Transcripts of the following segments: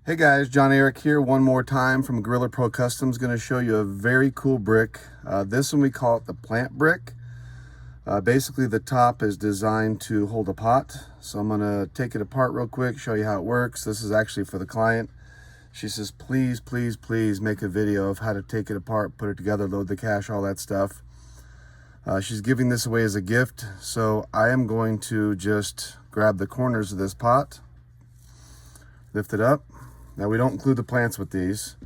Hey guys, John Eric here one more time from Gorilla Pro Customs. Going to show you a very cool brick. This one we call it the plant brick. Basically the top is designed to hold a pot. So I'm going to take it apart real quick, show you how it works. This is actually for the client. She says, please, please, please make a video of how to take it apart, put it together, load the cache, all that stuff. She's giving this away as a gift. So I am going to just grab the corners of this pot, lift it up. Now we don't include the plants with these,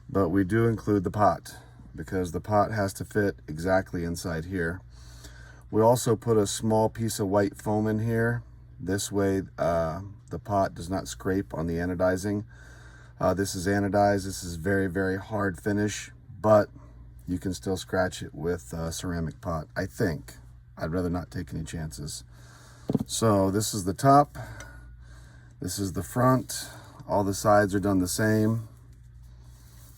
but we do include the pot because the pot has to fit exactly inside here. We also put a small piece of white foam in here. This way the pot does not scrape on the anodizing. This is anodized. This is very, very hard finish, but you can still scratch it with a ceramic pot, I think. I'd rather not take any chances. So this is the top. This is the front. All the sides are done the same.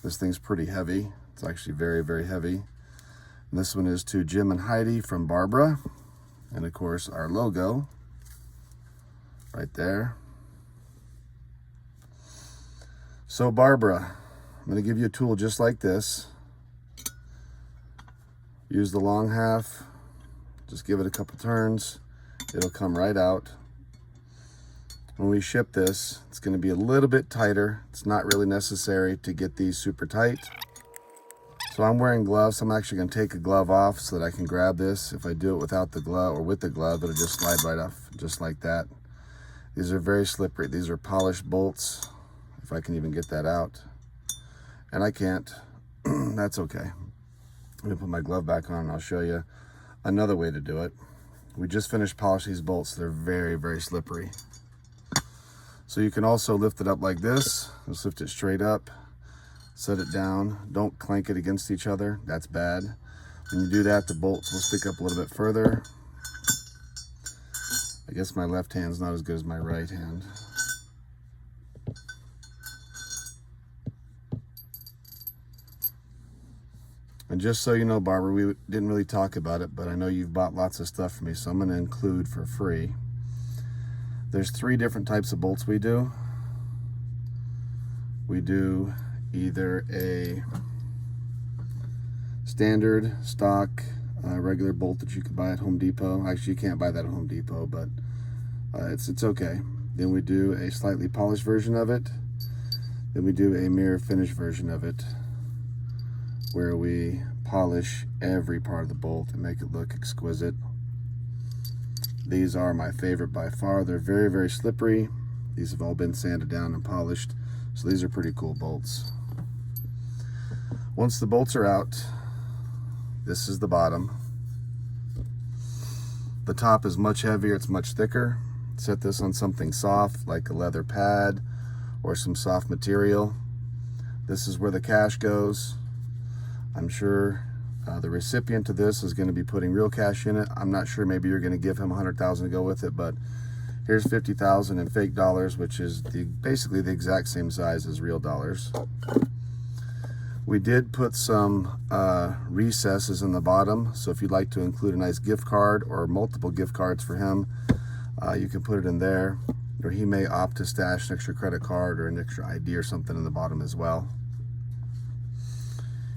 This thing's pretty heavy. It's actually very, very heavy. And this one is to Jim and Heidi from Barbara. And of course, our logo right there. So Barbara, I'm gonna give you a tool just like this. Use the long half. Just give it a couple turns. It'll come right out. When we ship this, it's going to be a little bit tighter. It's not really necessary to get these super tight. So I'm wearing gloves. I'm actually going to take a glove off so that I can grab this. If I do it without the glove or with the glove, it'll just slide right off, just like that. These are very slippery. These are polished bolts, if I can even get that out. And I can't. That's okay. Let me put my glove back on and I'll show you another way to do it. We just finished polishing these bolts. They're very, very slippery. So you can also lift it up like this. Just lift it straight up, set it down. Don't clank it against each other. That's bad. When you do that, the bolts will stick up a little bit further. I guess my left hand's not as good as my right hand. And just so you know, Barbara, we didn't really talk about it, but I know you've bought lots of stuff from me, so I'm going to include for free. There's 3 different types of bolts we do. We do either a standard stock regular bolt that you can buy at Home Depot. Actually, you can't buy that at Home Depot, but it's okay. Then we do a slightly polished version of it. Then we do a mirror finish version of it, where we polish every part of the bolt and make it look exquisite. These are my favorite by far. They're very, very slippery. These have all been sanded down and polished. So these are pretty cool bolts. Once the bolts are out, this is the bottom. The top is much heavier, it's much thicker. Set this on something soft like a leather pad or some soft material. This is where the cache goes. I'm sure the recipient to this is going to be putting real cash in it. I'm not sure, maybe you're going to give him $100,000 to go with it, but here's $50,000 in fake dollars, which is basically the exact same size as real dollars. We did put some recesses in the bottom, so if you'd like to include a nice gift card or multiple gift cards for him, you can put it in there, or he may opt to stash an extra credit card or an extra ID or something in the bottom as well.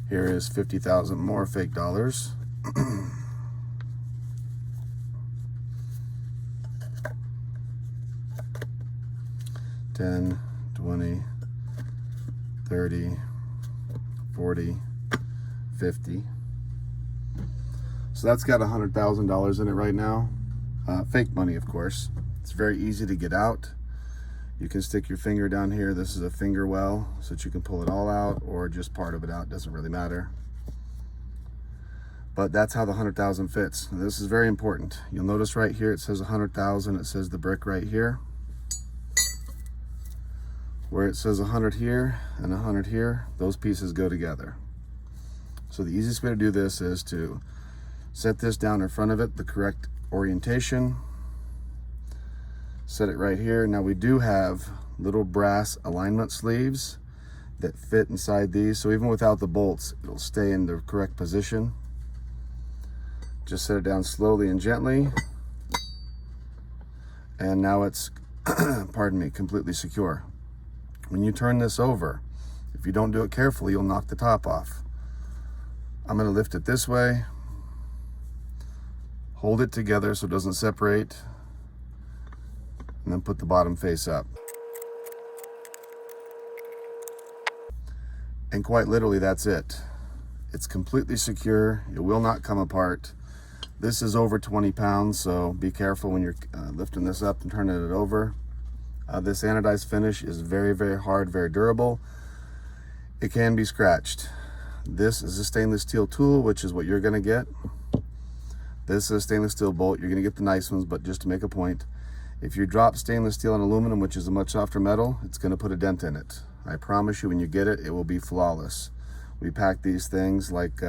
Here is 50,000 more fake dollars. 10, 20, 30, 40, 50. So that's got $100,000 in it right now. Fake money, of course. It's very easy to get out. You can stick your finger down here. This is a finger well, so that you can pull it all out or just part of it out. Doesn't really matter. But that's how the 100,000 fits. Now, this is very important. You'll notice right here it says 100,000. It says the brick right here. Where it says 100 here and 100 here, those pieces go together. So the easiest way to do this is to set this down in front of it, the correct orientation. Set it right here. Now we do have little brass alignment sleeves that fit inside these, so even without the bolts, it'll stay in the correct position. Just set it down slowly and gently. And now it's, pardon me, completely secure. When you turn this over, if you don't do it carefully, you'll knock the top off. I'm going to lift it this way, hold it together so it doesn't separate, and then put the bottom face up. And quite literally, that's it. It's completely secure. It will not come apart. This is over 20 pounds, so be careful when you're lifting this up and turning it over. This anodized finish is very, very hard, very durable. It can be scratched. This is a stainless steel tool, which is what you're gonna get. This is a stainless steel bolt. You're gonna get the nice ones, but just to make a point, if you drop stainless steel and aluminum, which is a much softer metal, it's gonna put a dent in it. I promise you, when you get it, it will be flawless. We pack these things like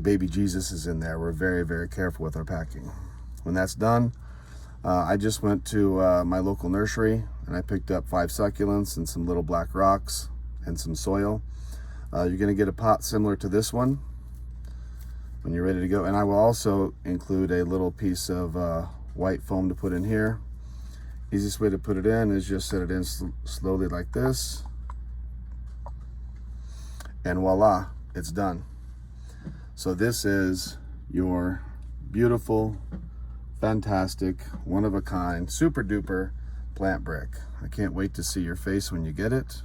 baby Jesus is in there. We're very, very careful with our packing. When that's done, I just went to my local nursery and I picked up 5 succulents and some little black rocks and some soil. You're gonna get a pot similar to this one when you're ready to go. And I will also include a little piece of white foam to put in here. Easiest way to put it in is just set it in slowly like this. And voila, it's done. So this is your beautiful, fantastic, one-of-a-kind, super duper plant brick. I can't wait to see your face when you get it.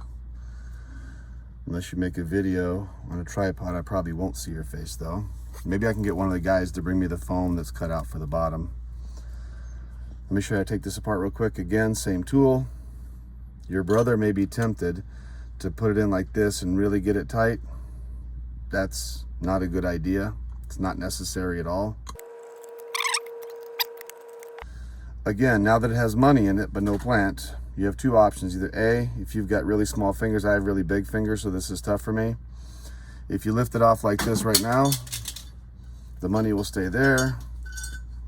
Unless you make a video on a tripod, I probably won't see your face though. Maybe I can get one of the guys to bring me the foam that's cut out for the bottom. Let me show you how to take this apart real quick. Again, same tool. Your brother may be tempted to put it in like this and really get it tight. That's not a good idea. It's not necessary at all. Again, now that it has money in it but no plant, you have 2 options. Either A, if you've got really small fingers, I have really big fingers, so this is tough for me. If you lift it off like this right now, the money will stay there.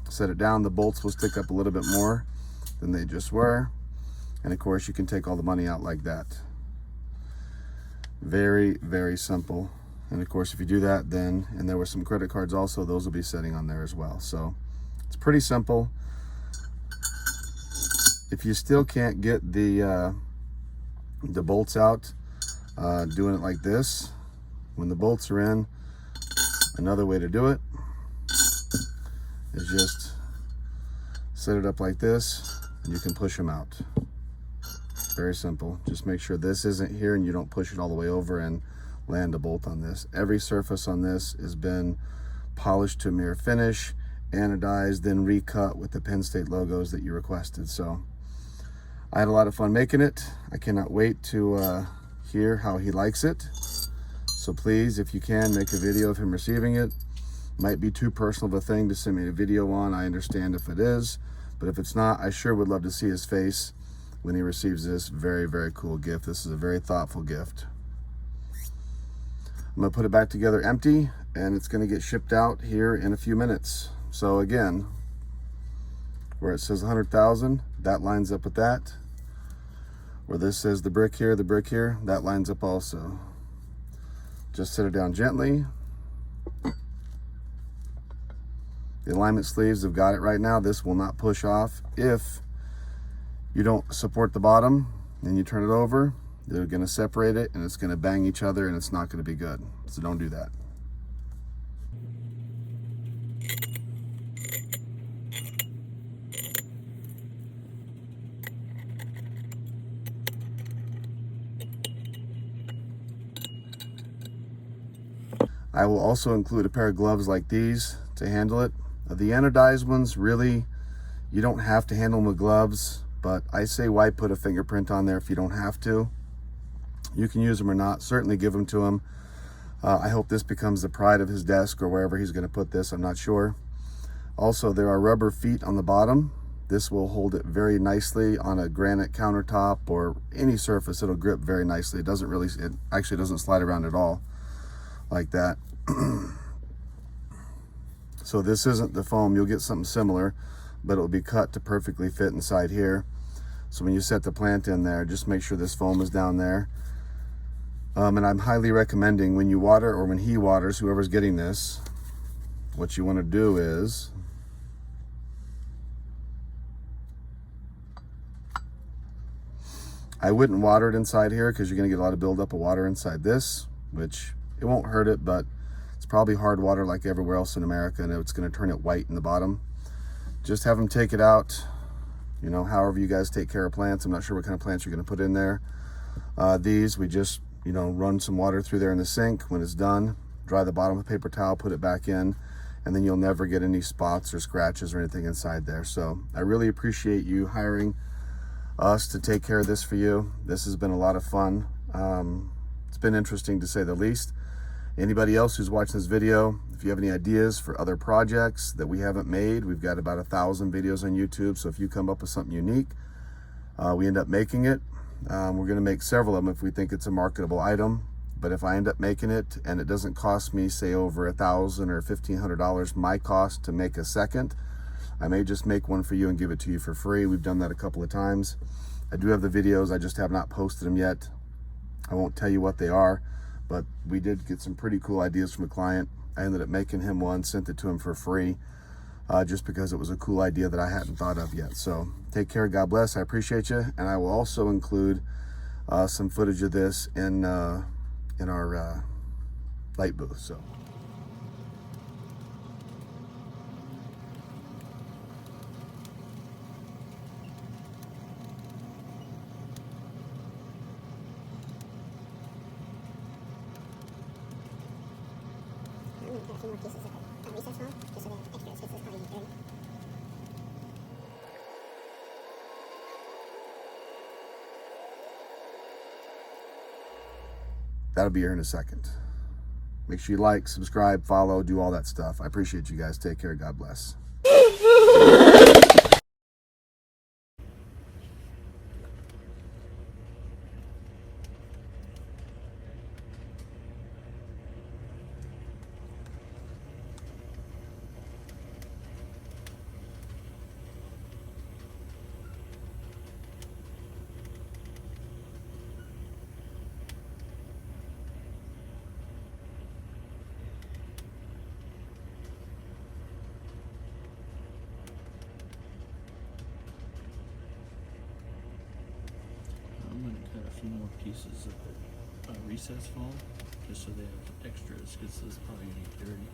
Set it down, the bolts will stick up a little bit more than they just were. And of course, you can take all the money out like that. Very, very simple. And of course, if you do that, then, and there were some credit cards also, those will be sitting on there as well. So it's pretty simple. If you still can't get the bolts out, doing it like this, when the bolts are in, another way to do it is just set it up like this and you can push them out. Very simple. Just make sure this isn't here and you don't push it all the way over and land a bolt on this. Every surface on this has been polished to a mirror finish, anodized, then recut with the Penn State logos that you requested. So I had a lot of fun making it. I cannot wait to hear how he likes it. So please, if you can, make a video of him receiving it. Might be too personal of a thing to send me a video on. I understand if it is, but if it's not, I sure would love to see his face when he receives this very, very cool gift. This is a very thoughtful gift. I'm gonna put it back together empty and it's gonna get shipped out here in a few minutes. So again, where it says 100,000, that lines up with that. Where this says the brick here, that lines up also. Just set it down gently. The alignment sleeves have got it right now. This will not push off. If you don't support the bottom and you turn it over, they're gonna separate it and it's gonna bang each other and it's not gonna be good. So don't do that. I will also include a pair of gloves like these to handle it. The anodized ones, really, you don't have to handle them with gloves, but I say why put a fingerprint on there if you don't have to. You can use them or not, certainly give them to him. I hope this becomes the pride of his desk or wherever he's gonna put this, I'm not sure. Also, there are rubber feet on the bottom. This will hold it very nicely on a granite countertop or any surface. It'll grip very nicely. It actually doesn't slide around at all like that. So this isn't the foam. You'll get something similar, but it will be cut to perfectly fit inside here. So when you set the plant in there, just make sure this foam is down there. And I'm highly recommending when you water or when he waters, whoever's getting this, what you want to do is I wouldn't water it inside here because you're going to get a lot of buildup of water inside this, which it won't hurt it, but it's probably hard water like everywhere else in America, and it's going to turn it white in the bottom. Just have them take it out, you know, however you guys take care of plants. I'm not sure what kind of plants you're going to put in there. These, we just, you know, run some water through there in the sink. When it's done, dry the bottom with a paper towel, put it back in, and then you'll never get any spots or scratches or anything inside there. So I really appreciate you hiring us to take care of this for you. This has been a lot of fun. It's been interesting to say the least. Anybody else who's watching this video, if you have any ideas for other projects that we haven't made, we've got about 1,000 videos on YouTube. So if you come up with something unique, we end up making it. We're going to make several of them if we think it's a marketable item. But if I end up making it and it doesn't cost me, say, over $1,000 or $1,500 my cost to make a second, I may just make one for you and give it to you for free. We've done that a couple of times. I do have the videos, I just have not posted them yet. I won't tell you what they are, but we did get some pretty cool ideas from a client. I ended up making him one, sent it to him for free, just because it was a cool idea that I hadn't thought of yet. So take care, God bless, I appreciate you. And I will also include some footage of this in our light booth. So. Got a few more pieces of recess foam, just so they have extras, because this probably dirty. That'll be here in a second. Make sure you like, subscribe, follow, do all that stuff. I appreciate you guys. Take care. God bless. I'm going to cut a few more pieces of the recess foam just so they have extras, because this is probably going to get dirty.